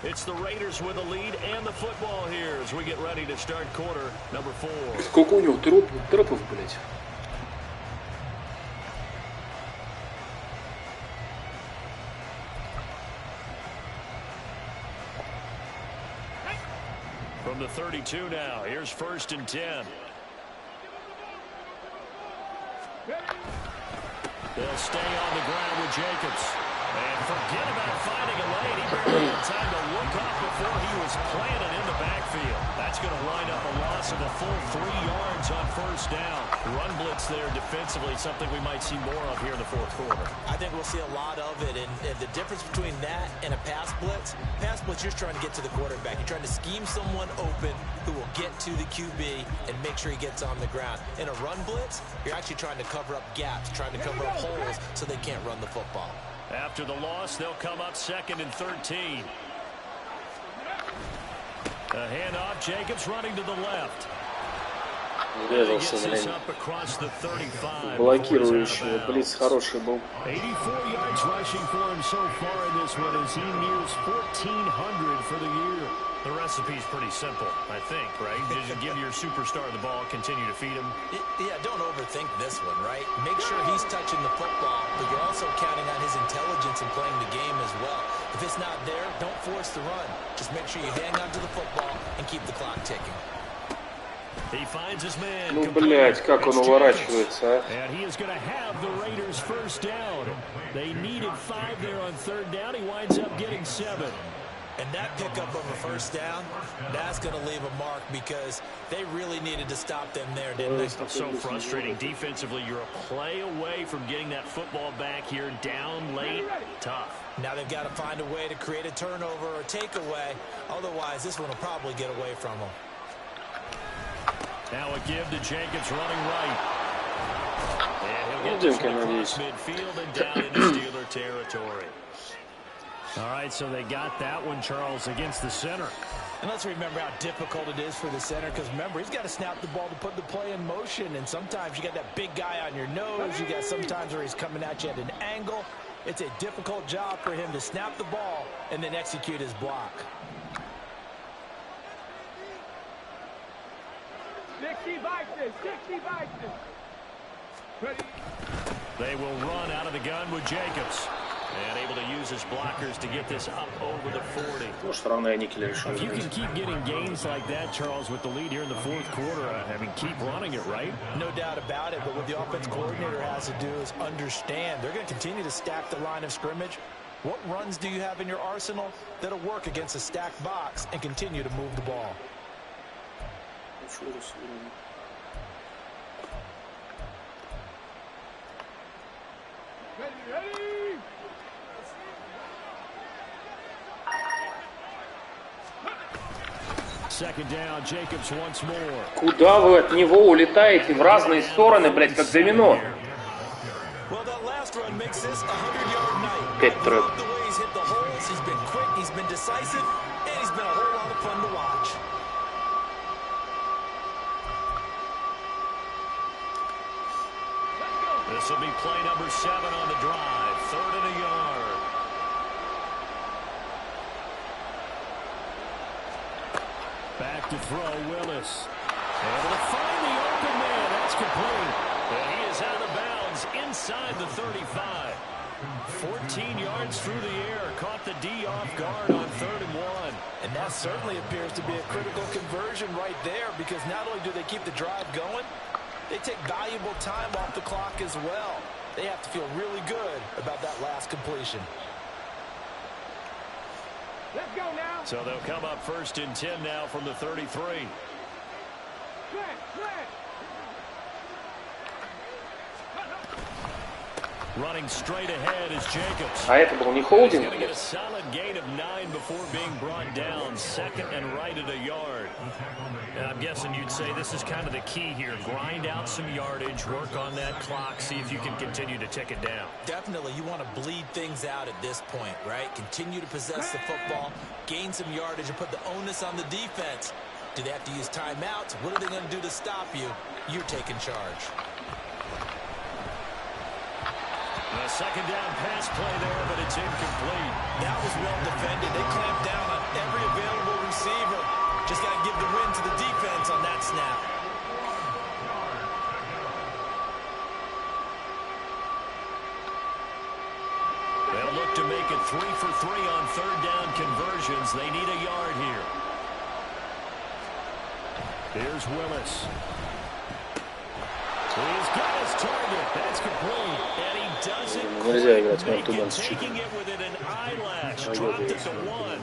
It's the Raiders with the lead and the football here as we get ready to start quarter number 4. Сколько у него тропов, блять. From the 32 now. Here's 1st and 10. They'll stay on the ground with Jacobs. And forget about finding a lane. He barely had time to look up before he was planted in the backfield. That's going to wind up a loss of a full 3 yards on 1st down. Run blitz there defensively, something we might see more of here in the 4th quarter. I think we'll see a lot of it. And the difference between that and a pass blitz, you're trying to get to the quarterback. You're trying to scheme someone open who will get to the QB and make sure he gets on the ground. In a run blitz, you're actually trying to cover up gaps, trying to cover up holes so they can't run the football. After the loss, they'll come up 2nd and 13. A handoff, Jacobs running to the left. Врезался, блин. Блокирующий. Блиц хороший был. 84 yards rushing for him so far in this one as he nears 1,400 for the year. The recipe's pretty simple, I think, right? Just give your superstar the ball, continue to feed him. Yeah, don't overthink this one, right? Make sure he's touching the football, but you're also counting on his intelligence in playing the game as well. If it's not there, don't force the run. Just make sure you hang on to the football and keep the clock ticking. He finds his man. Ну, блядь, как он уворачивается, а? And he is going to have the Raiders 1st down. They needed 5 there on 3rd down. He winds up getting 7. And that pickup of a 1st down, that's going to leave a mark because they really needed to stop them there, didn't they? So frustrating. Defensively, you're a play away from getting that football back here down late. Tough. Now they've got to find a way to create a turnover or takeaway. Otherwise, this one will probably get away from them. Now a give to Jacobs running right. And he'll get this one across midfield and down into Steeler territory. All right, so they got that one, Charles, against the center. And let's remember how difficult it is for the center because, remember, he's got to snap the ball to put the play in motion. And sometimes you got that big guy on your nose. You got sometimes where he's coming at you at an angle. It's a difficult job for him to snap the ball and then execute his block. 60 Vikings, 60 Vikings. They will run out of the gun with Jacobs. And able to use his blockers to get this up over the 40. If you can keep getting gains like that, Charles, with the lead here in the 4th quarter, I mean, keep running it, right? No doubt about it, but what the offense coordinator has to do is understand they're going to continue to stack the line of scrimmage. What runs do you have in your arsenal that'll work against a stacked box and continue to move the ball? Ready. 2nd down, Jacobs once more. Куда вы от него улетаете в разные стороны, блядь, как домино? 5 трэп. This will be play number 7 on the drive. 3rd and a yard. Back to throw, Willis. Able to find the open man. That's complete. And he is out of bounds inside the 35. 14 yards through the air. Caught the D off guard on 3rd and 1. And that certainly appears to be a critical conversion right there because not only do they keep the drive going, they take valuable time off the clock as well. They have to feel really good about that last completion. Let's go now. So they'll come up 1st and 10 now from the 33. Running straight ahead is Jacobs. А это был не холдинг? He's going to get a solid gain of 9 before being brought down. 2nd and right at a yard. And I'm guessing you'd say this is kind of the key here. Grind out some yardage, work on that clock, see if you can continue to tick it down. Definitely, you want to bleed things out at this point, right? Continue to possess the football, gain some yardage, and put the onus on the defense. Do they have to use timeouts? What are they going to do to stop you? You're taking charge. A 2nd down pass play there, but it's incomplete. That was well defended. They clamped down on every available receiver. Just got to give the win to the defense on that snap. They'll look to make it 3 for 3 on 3rd down conversions. They need a yard here. Here's Willis. He's got his target. That's complete. And he doesn't make it, taking it within an eyelash. Dropped it to 1.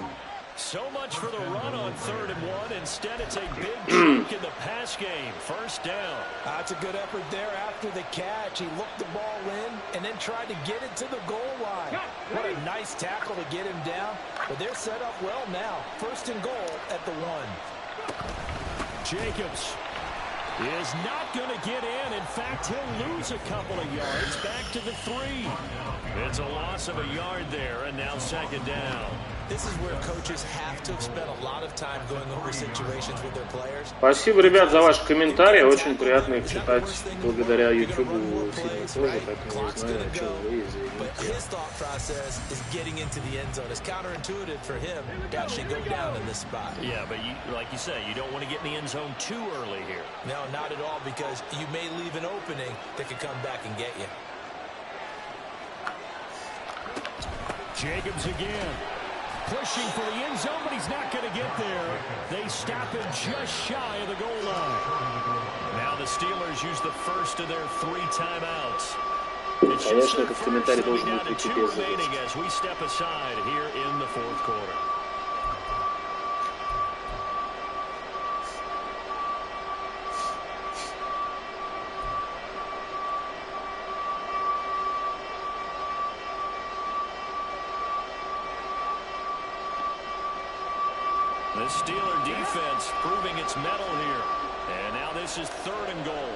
So much for the run on 3rd and 1. Instead, it's a big chunk in the pass game. First down. That's a good effort there after the catch. He looked the ball in and then tried to get it to the goal line. What a nice tackle to get him down. But they're set up well now. 1st and goal at the 1. Jacobs is not going to get in. In fact, he'll lose a couple of yards back to the 3. It's a loss of a yard there, and now 2nd down. This is where coaches have to spend a lot of time going over situations with their players. Спасибо, ребят, за ваши комментарии. Очень приятно их читать благодаря YouTube сильно тоже, поэтому не знаю, о чем вы извините. His thought process is getting into the end zone. It's counterintuitive for him to actually go down in this spot. Yeah, but like you say, you don't want to get in the end zone too early here. No, not at all, because you may leave an opening that could come back and get you. Jacobs again. Pushing for the end zone, but he's not going to get there. They stop him just shy of the goal line. Now the Steelers use the first of their 3 timeouts. Конечно, этот комментарий должен быть идти без as we step aside here in the 4th quarter. The Steeler defense proving its mettle here. And now this is 3rd and goal.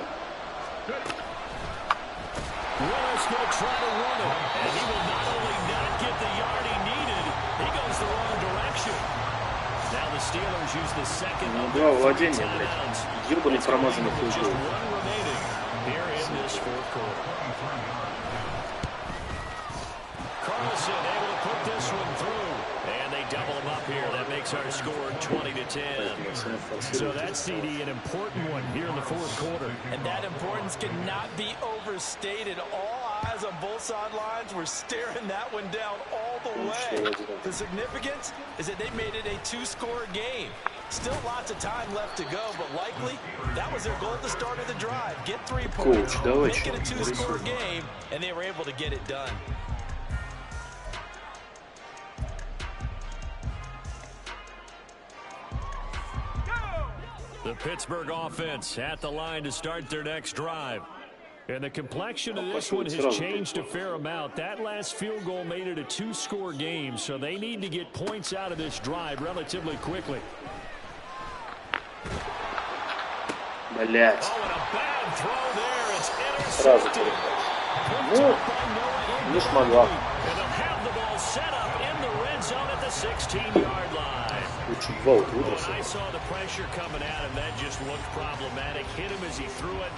Willis going to try to run it. And he will not only not get the yard he needed, he goes the wrong direction. Now the Steelers use the 2nd of their 3 timeouts. Just 1 remaining here in this 4th quarter. Carlson able to put this one through. And they double him up here. That makes our score 20-10. So that CD, an important one here in the 4th quarter. And that importance cannot be overstated. All eyes on both sidelines were staring that one down all the way. The significance is that they made it a 2-score game. Still lots of time left to go, but likely that was their goal at the start of the drive. Get 3 points, make it a 2-score game, and they were able to get it done. The Pittsburgh offense at the line to start their next drive. And the complexion of this one has changed a fair amount. That last field goal made it a 2-score game, so they need to get points out of this drive relatively quickly. Блять. Oh, and a bad throw there. It's intercepted. Ну, не смогла. And they'll have the ball set up in the red zone at the 16-yard line. I saw the pressure coming at him. That just looked problematic. Hit him as he threw it,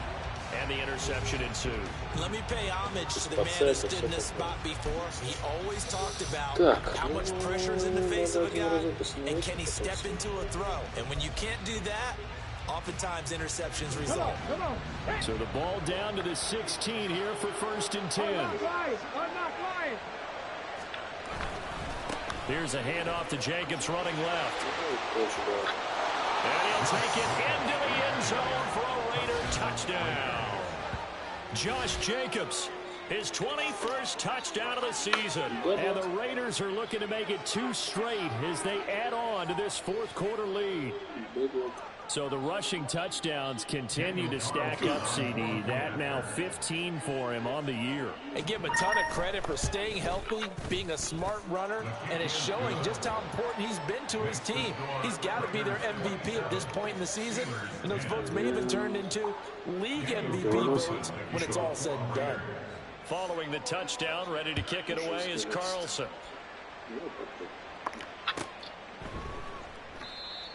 and the interception ensued. Let me pay homage to the man who stood in this spot before. He always talked about how much pressure is in the face of a guy, and can he step into a throw. And when you can't do that, oftentimes interceptions result. So the ball down to the 16 here for 1st and 10. Here's a handoff to Jacobs running left. And he'll take it into the end zone for a Raider touchdown. Josh Jacobs, his 21st touchdown of the season. And the Raiders are looking to make it 2 straight as they add on to this 4th quarter lead. So the rushing touchdowns continue to stack up, CD. That now 15 for him on the year. And give him a ton of credit for staying healthy, being a smart runner, and is showing just how important he's been to his team. He's got to be their MVP at this point in the season, and those votes may even turn into league MVP votes when it's all said and done. Following the touchdown, ready to kick it away is Carlson.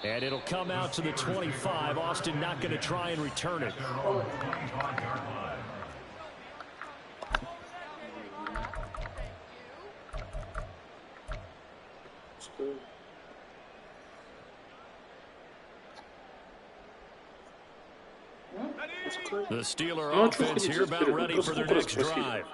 And it'll come out to the 25. Austin not going to try and return it. The Steeler offense here about ready for their next drive.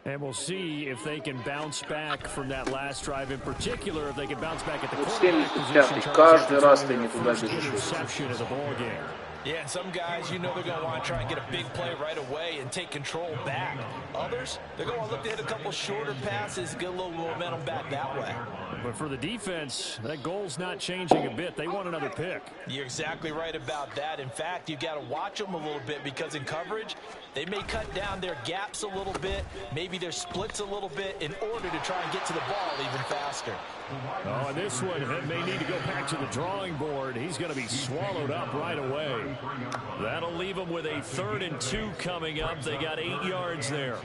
And we'll see if they can bounce back from that last drive in particular, if they can bounce back at the quarterback position. Каждый раз ты не туда бежишь. Interception of the ball game. Yeah, and some guys, you know they're going to want to try and get a big play right away and take control back. Others, they're going to look to hit a couple shorter passes, get a little momentum back that way. But for the defense, that goal's not changing a bit. They want another pick. You're exactly right about that. In fact, you've got to watch them a little bit because in coverage, they may cut down their gaps a little bit, maybe their splits a little bit in order to try and get to the ball even faster. Oh, and this one may need to go back to the drawing board. He's going to be swallowed up right away. That'll leave them with a 3rd and 2 coming up. They got 8 yards there.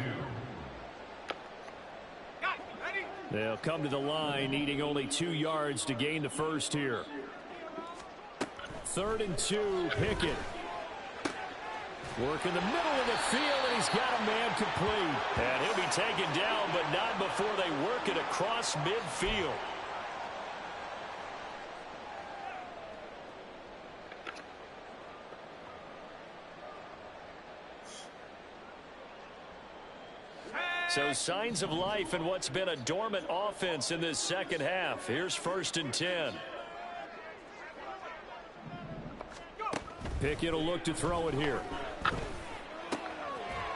They'll come to the line, needing only 2 yards to gain the first here. 3rd and 2, Pickett. Work in the middle of the field, and he's got a man complete. And he'll be taken down, but not before they work it across midfield. So signs of life in what's been a dormant offense in this second half. Here's 1st and 10. Pickett will look to throw it here.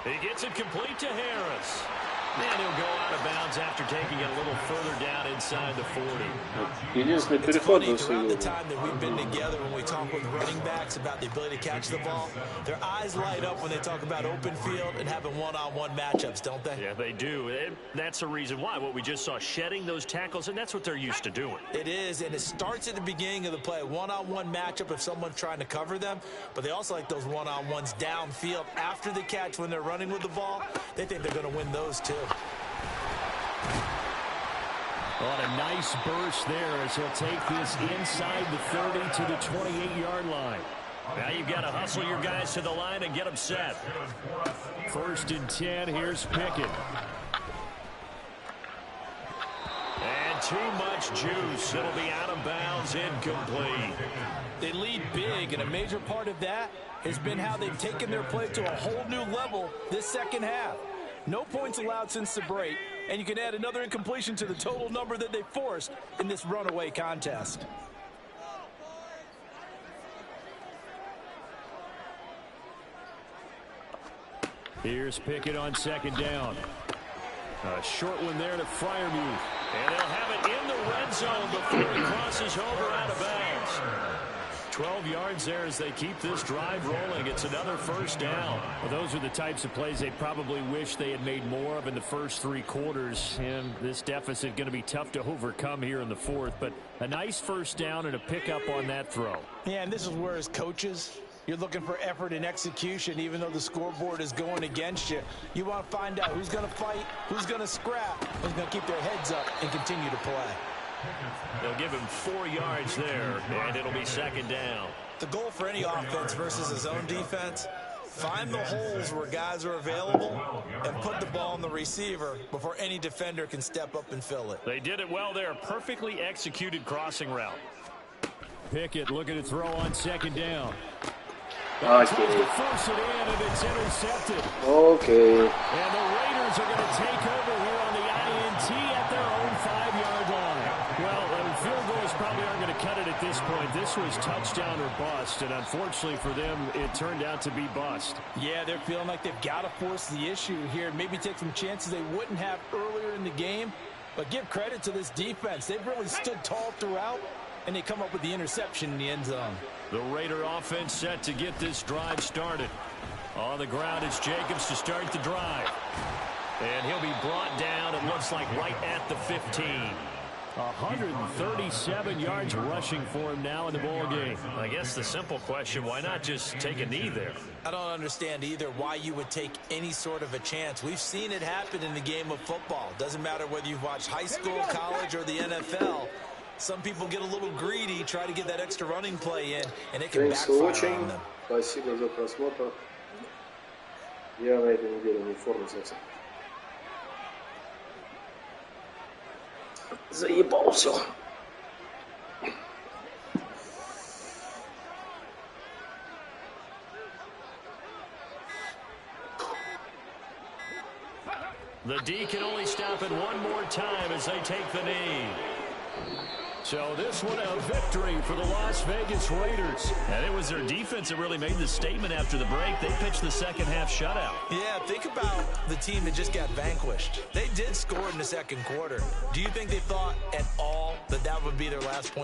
He gets it complete to Harris. And he'll go out of bounds after taking it a little further down inside the 40. It's funny, throughout the time that we've been together, when we talk with running backs about the ability to catch the ball, their eyes light up when they talk about open field and having one-on-one matchups, don't they? Yeah, they do. And that's the reason why. What we just saw, shedding those tackles, and that's what they're used to doing. It is, and it starts at the beginning of the play. One-on-one matchup if someone's trying to cover them, but they also like those one-on-ones downfield after the catch when they're running with the ball. They think they're going to win those too. On a nice burst there as he'll take this inside the 30 to the 28-yard line. Now you've got to hustle your guys to the line and get them set. 1st and 10, here's Pickett. And too much juice. It'll be out of bounds, incomplete. They lead big, and a major part of that has been how they've taken their play to a whole new level this second half. No points allowed since the break, and you can add another incompletion to the total number that they forced in this runaway contest. Here's Pickett on 2nd down. A short one there to Freiermuth. And they'll have it in the red zone before he crosses over out of bounds. 12 yards there as they keep this drive rolling. It's another 1st down. Well, those are the types of plays they probably wish they had made more of in the first 3 quarters. And this deficit going to be tough to overcome here in the 4th. But a nice 1st down and a pickup on that throw. Yeah, and this is where as coaches, you're looking for effort and execution, even though the scoreboard is going against you. You want to find out who's going to fight, who's going to scrap, who's going to keep their heads up and continue to play. They'll give him 4 yards there, and it'll be 2nd down. The goal for any offense versus his own defense, find the holes where guys are available and put the ball on the receiver before any defender can step up and fill it. They did it well there. Perfectly executed crossing route. Pickett looking to throw on 2nd down. Okay. To force it in, and it's intercepted. Okay. And the Raiders are going to take over here on the INT at their own 5-yard line. Well, field goals probably aren't going to cut it at this point. This was touchdown or bust, and unfortunately for them, it turned out to be bust. Yeah, they're feeling like they've got to force the issue here and maybe take some chances they wouldn't have earlier in the game. But give credit to this defense. They've really stood tall throughout, and they come up with the interception in the end zone. The Raider offense set to get this drive started. On the ground, it's Jacobs to start the drive. And he'll be brought down, it looks like, right at the 15. 137 yards rushing for him now in the ball game. I guess the simple question, why not just take a knee there? I don't understand either why you would take any sort of a chance. We've seen it happen in the game of football. Doesn't matter whether you've watched high school, college, or the NFL. Some people get a little greedy, try to get that extra running play in, and it can backfire on them. Спасибо за просмотр. Я на этой неделе не в форме совсем. Заебался. The D can only stop it one more time as they take the knee. So this one a victory for the Las Vegas Raiders. And it was their defense that really made the statement after the break. They pitched the second half shutout. Yeah, think about the team that just got vanquished. They did score in the second quarter. Do you think they thought at all that that would be their last point?